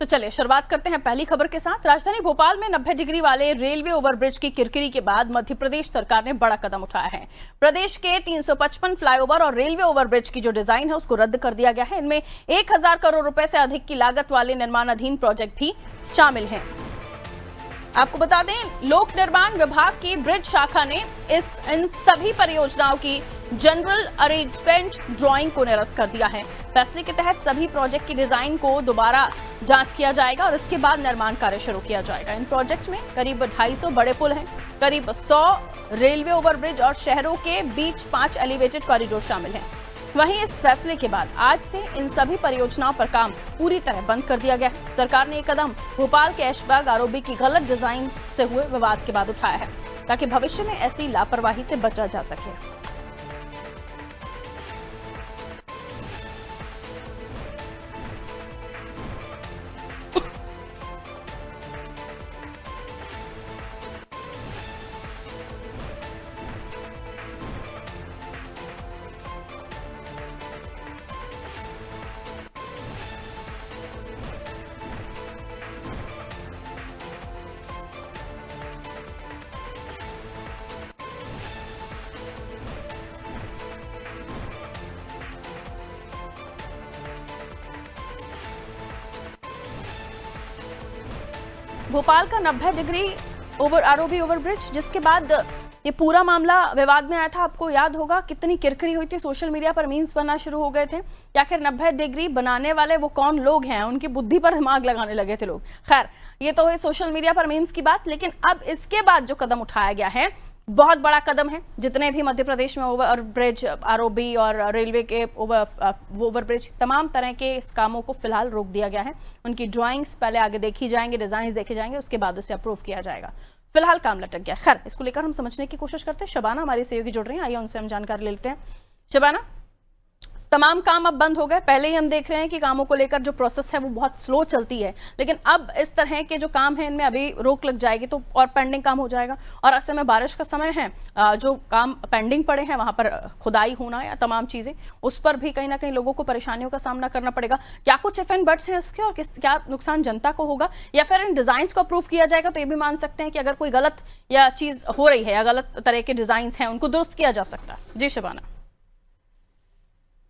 तो चलिए शुरुआत करते हैं पहली खबर के साथ। राजधानी भोपाल में 90 डिग्री वाले रेलवे ओवरब्रिज की किरकिरी के बाद मध्य प्रदेश सरकार ने बड़ा कदम उठाया है। प्रदेश के 355 फ्लाईओवर और रेलवे ओवरब्रिज की जो डिजाइन है उसको रद्द कर दिया गया है। इनमें 1000 करोड़ रुपए से अधिक की लागत वाले निर्माणाधीन प्रोजेक्ट भी शामिल हैं। आपको बता दें, लोक निर्माण विभाग की ब्रिज शाखा ने इन सभी परियोजनाओं की जनरल अरेंजमेंट ड्राइंग को निरस्त कर दिया है। फैसले के तहत सभी प्रोजेक्ट की डिजाइन को दोबारा जांच किया जाएगा और इसके बाद निर्माण कार्य शुरू किया जाएगा। इन प्रोजेक्ट में करीब 250 बड़े पुल हैं, करीब 100 रेलवे ओवरब्रिज और शहरों के बीच 5 एलिवेटेड कॉरिडोर शामिल हैं। वहीं इस फैसले के बाद आज से इन सभी परियोजनाओं पर काम पूरी तरह बंद कर दिया गया है। सरकार ने यह कदम भोपाल के ऐशबाग आरओबी की गलत डिजाइन से हुए विवाद के बाद उठाया है, ताकि भविष्य में ऐसी लापरवाही से बचा जा सके। भोपाल का 90 डिग्री आरओबी ओवरब्रिज, जिसके बाद ये पूरा मामला विवाद में आया था। आपको याद होगा कितनी किरकिरी हुई थी, सोशल मीडिया पर मीम्स बनना शुरू हो गए थे कि आखिर 90 डिग्री बनाने वाले वो कौन लोग हैं, उनकी बुद्धि पर दिमाग लगाने लगे थे लोग। खैर, ये तो हुई सोशल मीडिया पर मीम्स की बात, लेकिन अब इसके बाद जो कदम उठाया गया है बहुत बड़ा कदम है। जितने भी मध्य प्रदेश में ओवरब्रिज, आरओबी और रेलवे के ओवरब्रिज, तमाम तरह के इस कामों को फिलहाल रोक दिया गया है। उनकी ड्राइंग्स पहले आगे देखी जाएंगे, डिजाइन देखे जाएंगे, उसके बाद उसे अप्रूव किया जाएगा। फिलहाल काम लटक गया। खैर, इसको लेकर हम समझने की कोशिश करते हैं। शबाना हमारी सहयोगी जुड़ रही हैं, आइए उनसे हम जानकारी लेते हैं। शबाना, तमाम काम अब बंद हो गए। पहले ही हम देख रहे हैं कि कामों को लेकर जो प्रोसेस है वो बहुत स्लो चलती है, लेकिन अब इस तरह के जो काम है इनमें अभी रोक लग जाएगी तो और पेंडिंग काम हो जाएगा। और ऐसे में बारिश का समय है, जो काम पेंडिंग पड़े हैं वहां पर खुदाई होना या तमाम चीजें, उस पर भी कहीं ना कहीं लोगों को परेशानियों का सामना करना पड़ेगा। क्या कुछ इफ एंड बट्स हैं इसके, और क्या नुकसान जनता को होगा, या फिर इन डिजाइन को अप्रूव किया जाएगा तो ये भी मान सकते हैं कि अगर कोई गलत या चीज हो रही है या गलत तरह के डिजाइन हैं उनको दुरुस्त किया जा सकता है। जी शबाना।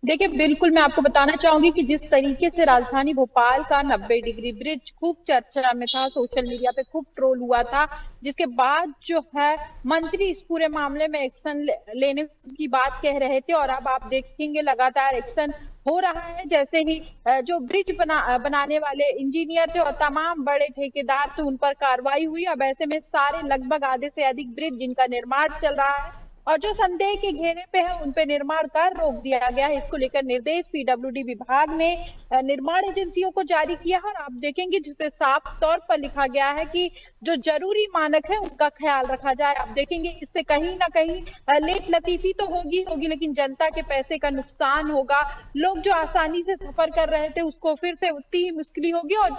देखिए, बिल्कुल मैं आपको बताना चाहूंगी कि जिस तरीके से राजधानी भोपाल का 90 डिग्री ब्रिज खूब चर्चा में था, सोशल मीडिया पे खूब ट्रोल हुआ था, जिसके बाद जो है मंत्री इस पूरे मामले में एक्शन लेने की बात कह रहे थे और अब आप देखेंगे लगातार एक्शन हो रहा है। जैसे ही जो ब्रिज बनाने वाले इंजीनियर थे और तमाम बड़े ठेकेदार थे उन पर कार्रवाई हुई। अब ऐसे में सारे लगभग आधे से अधिक ब्रिज जिनका निर्माण चल रहा है और जो संदेह के घेरे पे है उन पे निर्माण कार्य रोक दिया गया है। इसको लेकर निर्देश पीडब्ल्यूडी विभाग ने निर्माण एजेंसियों को जारी किया है और आप देखेंगे जिसपे साफ तौर पर लिखा गया है कि जो जरूरी मानक है उनका ख्याल रखा जाए। आप देखेंगे इससे कहीं ना कहीं लेट लतीफी तो होगी, लेकिन जनता के पैसे का नुकसान होगा। लोग जो आसानी से सफर कर रहे थे उसको फिर से उतनी ही मुश्किल होगी। और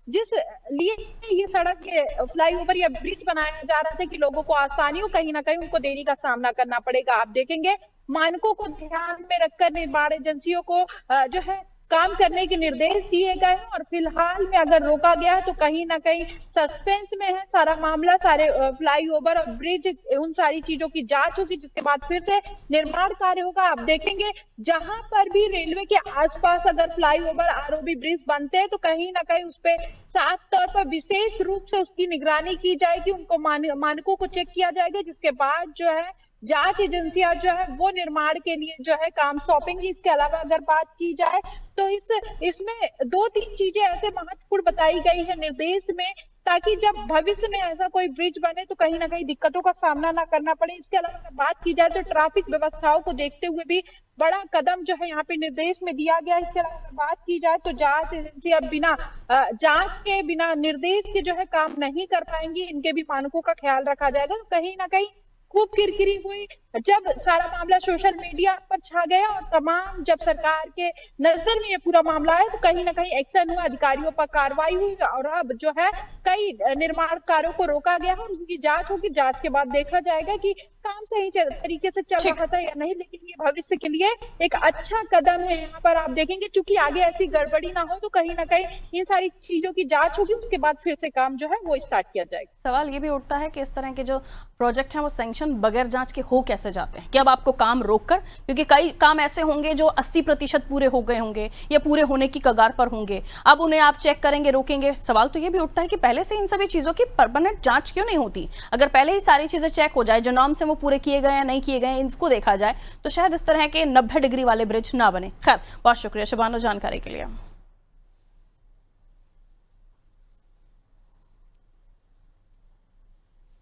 जिस लिए ये सड़क फ्लाईओवर या ब्रिज बनाया जा रहा था कि लोगों को आसानियों कहीं ना कहीं उनको देरी का सामना करना पड़ेगा। आप देखेंगे मानकों को ध्यान में रखकर निर्माण एजेंसियों को जो है काम करने के निर्देश दिए गए हैं और फिलहाल में अगर रोका गया है तो कहीं ना कहीं सस्पेंस में है सारा मामला। सारे फ्लाईओवर और ब्रिज, उन सारी चीजों की जांच होगी जिसके बाद फिर से निर्माण कार्य होगा। आप देखेंगे जहां पर भी रेलवे के आसपास अगर फ्लाईओवर, आरओबी ब्रिज बनते हैं तो कहीं ना कहीं उस पर साफ तौर पर विशेष रूप से उसकी निगरानी की जाएगी, उनको मानकों को चेक किया जाएगा, जिसके बाद जो है जांच एजेंसियां जो है वो निर्माण के लिए जो है काम सौंपेंगी। इसके अलावा अगर बात की जाए तो इसमें 2-3 चीजें ऐसे महत्वपूर्ण बताई गई है निर्देश में, ताकि जब भविष्य में ऐसा कोई ब्रिज बने तो कहीं ना कहीं दिक्कतों का सामना ना करना पड़े। इसके अलावा अगर बात की जाए तो ट्रैफिक व्यवस्थाओं को देखते हुए भी बड़ा कदम जो है यहाँ पे निर्देश में दिया गया है। इसके अलावा अगर बात की जाए तो जांच एजेंसी अब बिना जांच के, बिना निर्देश के जो है काम नहीं कर पाएंगी, इनके भी मानकों का ख्याल रखा जाएगा। तो कहीं ना कहीं खूब किरकिरी हुई जब सारा मामला सोशल मीडिया पर छा गया और तमाम जब सरकार के नजर में ये पूरा मामला है तो कहीं ना कहीं एक्शन हुआ, अधिकारियों पर कार्रवाई हुई और अब जो है कई निर्माण कार्यों को रोका गया है और उनकी जांच होगी। जांच के बाद देखा जाएगा कि काम सही तरीके से चल ठीक। रहा था या नहीं, लेकिन ये भविष्य के लिए एक अच्छा कदम है। यहाँ पर आप देखेंगे चूंकि आगे ऐसी गड़बड़ी ना हो तो कहीं ना कहीं इन सारी चीजों की जांच होगी, उसके बाद फिर से काम जो है वो स्टार्ट किया जाएगा। सवाल ये भी उठता है कि इस तरह के जो प्रोजेक्ट हैं वो सैंक्शन बगैर जांच के हो कैसे जाते हैं? कि अब आपको काम रोककर, क्योंकि कई काम ऐसे होंगे जो 80% पूरे हो गए होंगे या पूरे होने की कगार पर होंगे, अब उन्हें आप चेक करेंगे, रोकेंगे। सवाल तो ये भी उठता है कि पहले से इन सभी चीजों की परमानेंट जांच क्यों नहीं होती? अगर पहले ही सारी चीजें चेक हो जाए, जो नॉर्म्स हैं वो पूरे किए गए या नहीं किए गए, इनको देखा जाए, तो शायद इस तरह के 90 डिग्री वाले ब्रिज ना बने। खैर, बहुत शुक्रिया शबानो जानकारी के लिए।